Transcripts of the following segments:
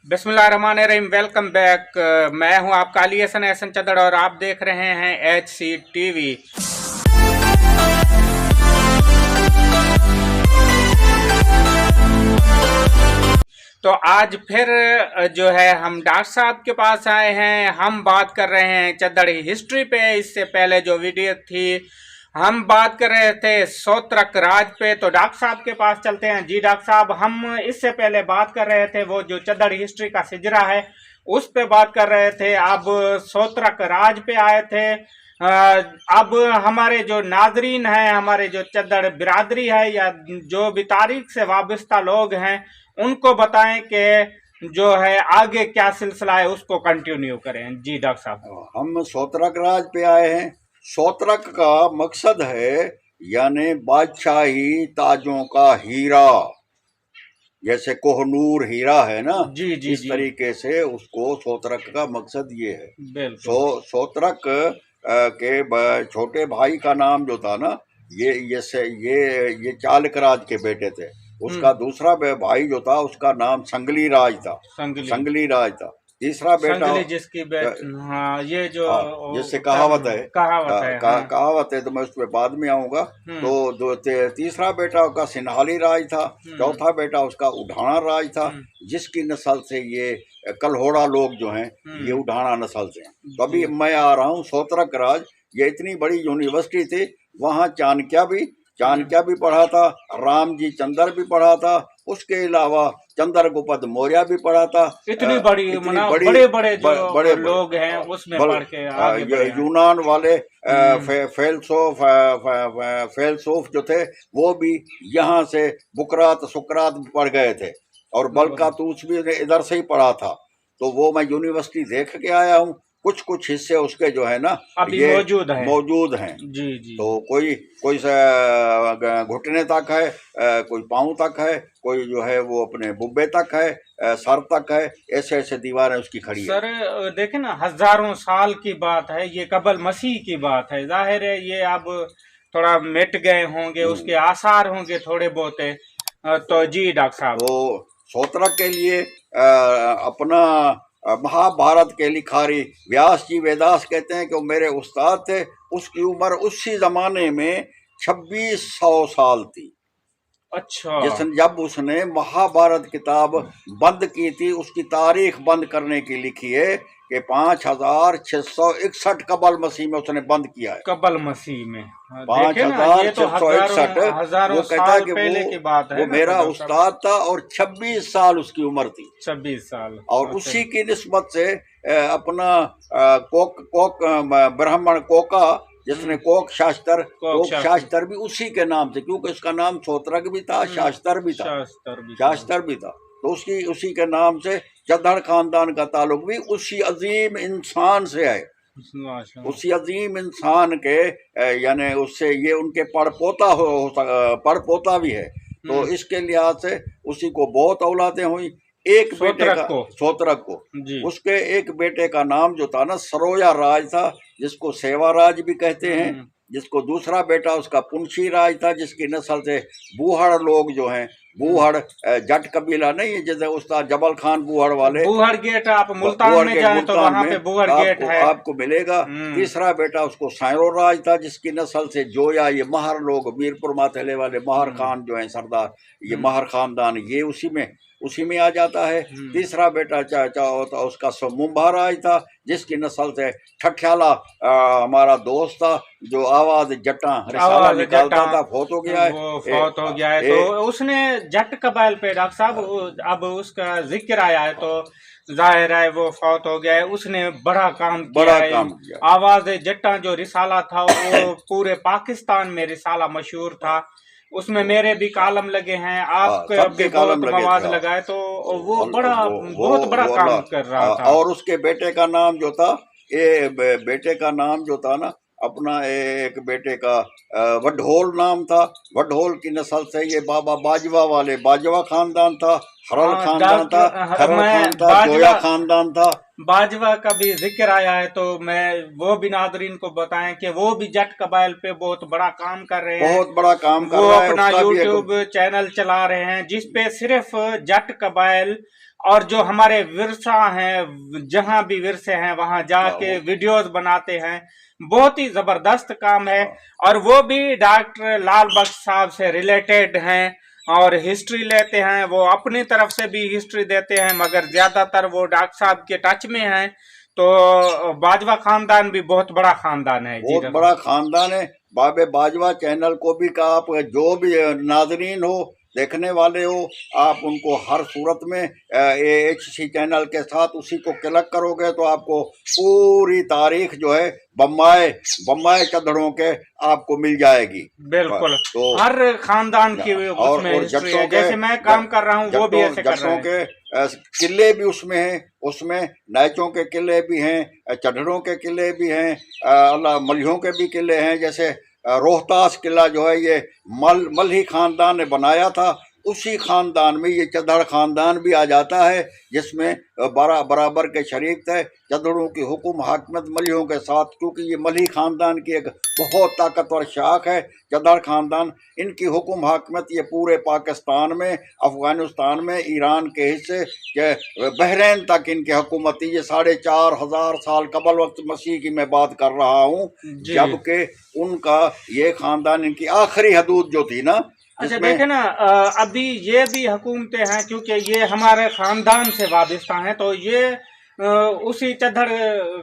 बिस्मिल्लाहिर्रहमानिर्रहीम। Welcome back. मैं हूं आपका अली हसन चदड़ और आप देख रहे हैं HC TV। तो आज फिर जो है हम डॉक्टर साहब के पास आए हैं। हम बात कर रहे हैं चद्दड़ी हिस्ट्री पे। इससे पहले जो वीडियो थी हम बात कर रहे थे सोत्रक राज पे। तो डॉक्टर साहब के पास चलते हैं। जी डॉक्टर साहब, हम इससे पहले बात कर रहे थे वो जो चद्दड़ हिस्ट्री का सिजरा है उस पे बात कर रहे थे। अब सोत्रक राज पे आए थे। अब हमारे जो नाजरीन हैं, हमारे जो चद्दड़ बिरादरी है या जो भी तारीख से वाबस्ता लोग हैं, उनको बताएं कि जो है आगे क्या सिलसिला है उसको कंटिन्यू करें। जी डॉक्टर साहब। हम सोत्रक राज पे आए हैं। सोत्रक का मकसद है यानी बादशाही ताजों का हीरा, जैसे कोहनूर हीरा है ना, जी जी इस जी तरीके से उसको सोत्रक का मकसद ये है। बिल्कुल। सोत्रक के छोटे भाई का नाम जो था ना, ये चालक राज के बेटे थे। उसका दूसरा भाई जो था उसका नाम संगली राज था। संगली राज था। तीसरा बेटा जिसकी हाँ, ये जो जिससे कहावत है कहावत है, तो मैं उस पर बाद में आऊंगा। तो तीसरा बेटा उसका सिन्हाली राज था। चौथा बेटा उसका उढ़ाना राज था, जिसकी नस्ल से ये कलहोड़ा लोग जो हैं ये उढ़ाना नस्ल से हैं। तो अभी मैं आ रहा हूँ सोत्रक राज। ये इतनी बड़ी यूनिवर्सिटी थी, वहाँ चाणक्य भी पढ़ा था, राम जी चंद्र भी पढ़ा था, उसके अलावा चंद्रगुप्त मौर्य भी पढ़ा था। इतनी बड़ी बड़े बड़े जो लोग हैं उसमें पढ़ के आगे बढ़े। यूनान वाले फेलसोफ जो थे वो भी यहाँ से बुकरात सुकरात पढ़ गए थे, और बल्कातूस भी इधर से ही पढ़ा था। तो वो मैं यूनिवर्सिटी देख के आया हूँ। कुछ हिस्से उसके जो है ना अभी ये मौजूद हैं। जी जी। तो कोई घुटने तक है, कोई पाँव तक है, कोई जो है वो अपने बुब्बे तक है, सर तक है। ऐसे ऐसे दीवारें उसकी खड़ी है। सर देखे ना, हजारों साल की बात है, ये कबल मसीह की बात है। जाहिर है ये अब थोड़ा मिट गए होंगे, उसके आसार होंगे थोड़े बहुते। तो जी डॉक्टर साहब। तो सोत्रक के लिए अपना महाभारत के लिखारी व्यास जी वेदास कहते हैं कि वो मेरे उस्ताद थे। उसकी उम्र उसी जमाने में 2600 साल थी। अच्छा। जब उसने महाभारत किताब बंद की थी, उसकी तारीख बंद करने की लिखी है कि 5661 कबल मसीह में उसने बंद किया है। कबल मसीह में 5661। वो कहता है कि पहले की बात है, वो मेरा उस्ताद था और 26 साल उसकी उम्र थी। 26 साल। और उसी की निस्बत से अपना ब्राह्मण कोका, जिसने कोक शास्त्र भी उसी के नाम से, क्योंकि उसका नाम सोत्रक भी था, शास्त्र भी था। तो उसी के नाम से चद्दड़ खानदान का ताल्लुक भी उसी अजीम इंसान से है। उसी अजीम इंसान के यानी उससे ये उनके पड़पोता भी है। तो इसके लिहाज से उसी को बहुत औलादें हुई। एक बेटे का सोत्रक को उसके एक बेटे का नाम जो था ना सरोया राज था, जिसको सेवा राज भी कहते हैं। जिसको दूसरा बेटा उसका पुंशी राज था, जिसकी नस्ल से बूहड़ लोग जो हैं, बूहड़ जट कबीला नहीं है, जैसे उस्ताद जबल खान बूहड़ वाले। बूहड़ गेट आप मुल्तान में जाएं तो वहां पे बूहड़ गेट है, आपको मिलेगा। तीसरा बेटा उसको सैरो राज था, जिसकी नस्ल से जोया ये महर लोग, मीरपुर माथेले वाले महर खान जो है सरदार, ये महर खानदान ये उसी में आ जाता है। तीसरा बेटा होता उसका मुंबा राज था, जिसकी नस्ल से ठठ्याला हमारा दोस्त था जो आवाज जट्टा रिसाला निकालता था, फौत हो गया है। तो उसने जट कबाइल पे डॉक्टर साहब अब उसका जिक्र आया है तो जाहिर है वो फौत हो गया है। उसने बड़ा काम किया। आवाज जट्टा जो रिसाला था वो पूरे पाकिस्तान में रिसाला मशहूर था। उसमें मेरे भी कालम लगे हैं, आपके भी बहुत मवाद लगाए। तो वो बहुत बड़ा काम कर रहा था। और उसके बेटे का नाम जो था ना अपना एक बेटे का वढोल नाम था। वढोल की नस्ल से ये बाबा बाजवा खानदान था, हरल खानदान था, जोया खानदान था। बाजवा का भी जिक्र आया है, तो मैं वो भी नादरीन को बताएं कि वो भी जट कबाइल पे बहुत बड़ा काम कर रहे हैं। बहुत बड़ा काम कर रहे हैं। वो अपना यूट्यूब चैनल चला रहे हैं जिसपे सिर्फ जट कबाइल और जो हमारे विरसा हैं, जहां भी विरसे हैं वहां जाके वीडियोस बनाते हैं। बहुत ही जबरदस्त काम है और वो भी डॉक्टर लाल बख्श साहब से रिलेटेड हैं और हिस्ट्री लेते हैं। वो अपनी तरफ से भी हिस्ट्री देते हैं, मगर ज्यादातर वो डॉक्टर साहब के टच में हैं। तो बाजवा खानदान भी बहुत बड़ा खानदान है, बहुत बड़ा खानदान है। बाबे बाजवा चैनल को भी का आप जो भी नाजरीन हो, देखने वाले हो, आप उनको हर सूरत में HC चैनल के साथ उसी को क्लिक करोगे तो आपको पूरी तारीख जो है बम्बाई चदड़ों के आपको मिल जाएगी। बिल्कुल, तो हर खानदान की उसमें हिस्ट्री है। जैसे मैं काम कर रहा हूँ वो भी ऐसे कर रहे हैं। किले भी उसमें हैं, उसमें नायचों के किले भी हैं, चढ़ड़ों के किले भी हैं, मलियों के भी किले हैं। जैसे रोहतास किला जो है ये मल्ही खानदान ने बनाया था। उसी खानदान में ये चदड़ खानदान भी आ जाता है, जिसमें बराबर के शरीक थे चदड़ों की हुकुम हाकमत मलियों के साथ, क्योंकि ये मल्ही खानदान की एक बहुत ताकतवर शाख है चदड़ खानदान। इनकी हुकुम हाकमत ये पूरे पाकिस्तान में, अफगानिस्तान में, ईरान के हिस्से के बहरीन तक इनकी हुकूमत थी। ये 4,500 साल कबल वक्त मसीह की मैं बात कर रहा हूँ, जबकि उनका ये खानदान, इनकी आखिरी हदूद जो थी ना। अच्छा देखे ना, अभी ये भी हुकूमतें हैं, क्योंकि ये हमारे खानदान से वाबस्ता हैं, तो ये उसी चदड़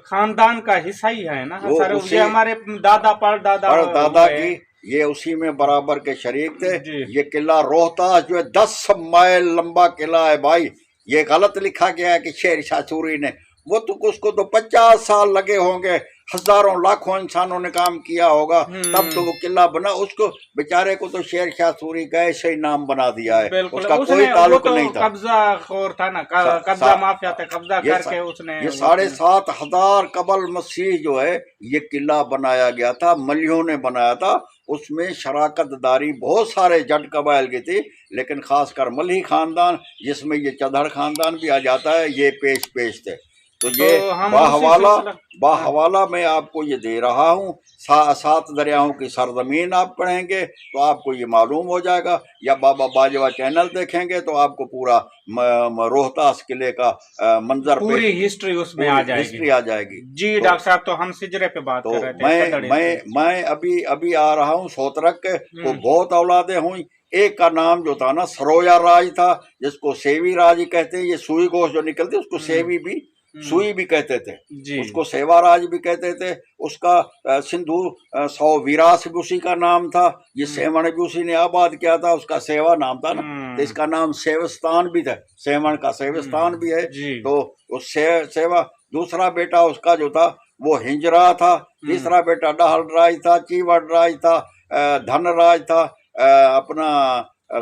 खानदान का हिस्सा ही है ना सर। ये हमारे दादा परदादा की ये उसी में बराबर के शरीक थे। ये किला रोहतास जो है 10 माइल लंबा किला है भाई। ये गलत लिखा गया है कि शेर शाह सूरी ने, वो तो उसको तो 50 साल लगे होंगे, हजारों लाखों इंसानों ने काम किया होगा, तब तो वो किला बना। उसको बेचारे को तो शेर शाह सूरी का ऐसे ही नाम बना दिया है, उसका कोई ताल्लुक नहीं था। कब्जा खोर था ना, कब्जा माफिया था, कब्जा करके उसने। ये 7,500 कबल मसीह जो है ये किला बनाया गया था, मलियों ने बनाया था। उसमें शराकतदारी बहुत सारे जट कबाइल की थी, लेकिन खासकर मल्ही खानदान, जिसमें ये चदड़ खानदान भी आ जाता है, ये पेश थे। तो ये बाहवाला मैं आपको ये दे रहा हूँ। 7 दरियाओं की सरजमीन आप पढ़ेंगे तो आपको ये मालूम हो जाएगा, या बाबा बाजवा चैनल देखेंगे तो आपको पूरा रोहतास किले का मंजर, पूरी हिस्ट्री उसमें आ जाएगी। जी डॉक्टर साहब, तो हम सिजरे पे बात कर रहे थे। मैं अभी आ रहा हूँ सोतरक के, तो बहुत औलादे हुई। एक का नाम जो था ना सरोया राज था, जिसको सेवी राज कहते हैं। ये सुई गोश जो निकलती है उसको सेवी भी, सुई भी कहते थे, उसको सेवाराज भी कहते थे। उसका सिंधु 100 विरास भी उसी का नाम था। ये सेवण भी उसी ने आबाद किया था, उसका सेवा नाम था ना, तो इसका नाम सेवस्तान भी था, सेवण का सेवस्तान भी है। तो उस सेवा, दूसरा बेटा उसका जो था वो हिंजरा था, तीसरा बेटा डहल राज था, चीवड़ राज था, धनराज था, अपना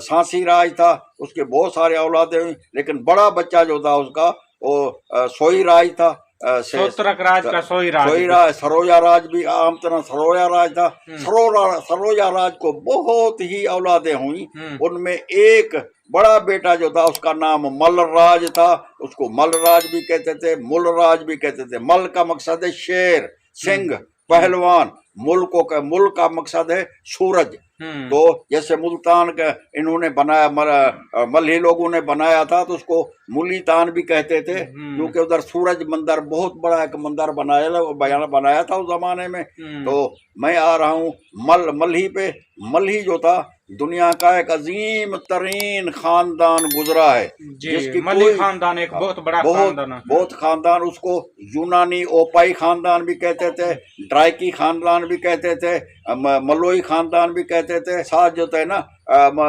सांसी राज था। उसके बहुत सारे औलादे हुई, लेकिन बड़ा बच्चा जो था उसका वो सोई राज था, सोतरक राज का सोई राज, सरोया राज भी आम तरह सरोया राज था। सरोया राज को बहुत ही औलादे हुई। उनमें एक बड़ा बेटा जो था उसका नाम मलराज था, उसको मलराज भी कहते थे, मुलराज भी कहते थे। मल का मकसद है शेर, सिंह, पहलवान। मुल्क का मकसद है सूरज। तो जैसे मुल्तान का इन्होंने बनाया, मल्ही लोगों ने बनाया था, तो उसको मुल्तान भी कहते थे, क्योंकि उधर सूरज मंदिर, बहुत बड़ा एक मंदिर बनाया था उस जमाने में। तो मैं आ रहा हूँ मल्ही पे। मल्ही जो था दुनिया का एक अजीम तरीन खानदान गुजरा है, जिसकी मल्ही खानदान एक बहुत बड़ा बहुत खानदान। उसको यूनानी ओपाई खानदान भी कहते थे, ड्राइकी खानदान भी कहते थे, मलोई खानदान भी कहते थे। साथ जो थे ना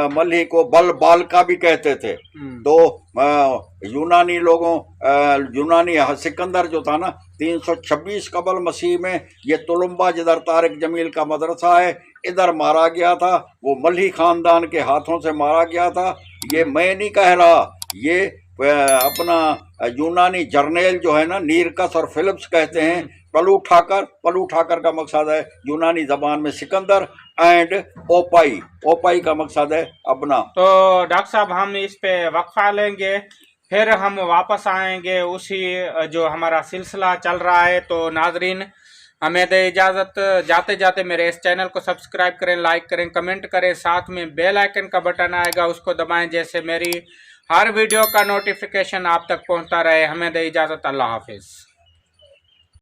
मल्ही को बालका भी कहते थे। तो यूनानी लोगों, यूनानी सिकंदर जो था ना 326 कबल मसीह में, ये तुलुम्बा जिधर तारिक जमील का मदरसा है, इधर मारा गया था। वो मल्ही खानदान के हाथों से मारा गया था। ये मैं नहीं कह रहा, ये अपना यूनानी जर्नेल जो है ना, नीरकस और फिलिप्स कहते हैं। पलू ठाकर का मकसद है यूनानी जबान में सिकंदर, एंड ओपाई का मकसद है अपना। तो डॉक्टर साहब, हम इस पे वक्फा लेंगे, फिर हम वापस आएंगे। उसी जो हमारा सिलसिला चल रहा है। तो नाजरीन, हमें दे इजाज़त। जाते जाते मेरे इस चैनल को सब्सक्राइब करें, लाइक करें, कमेंट करें, साथ में बेल आइकन का बटन आएगा उसको दबाएं। जैसे मेरी हर वीडियो का नोटिफिकेशन आप तक पहुंचता रहे। हमें दे इजाजत, अल्लाह हाफिज।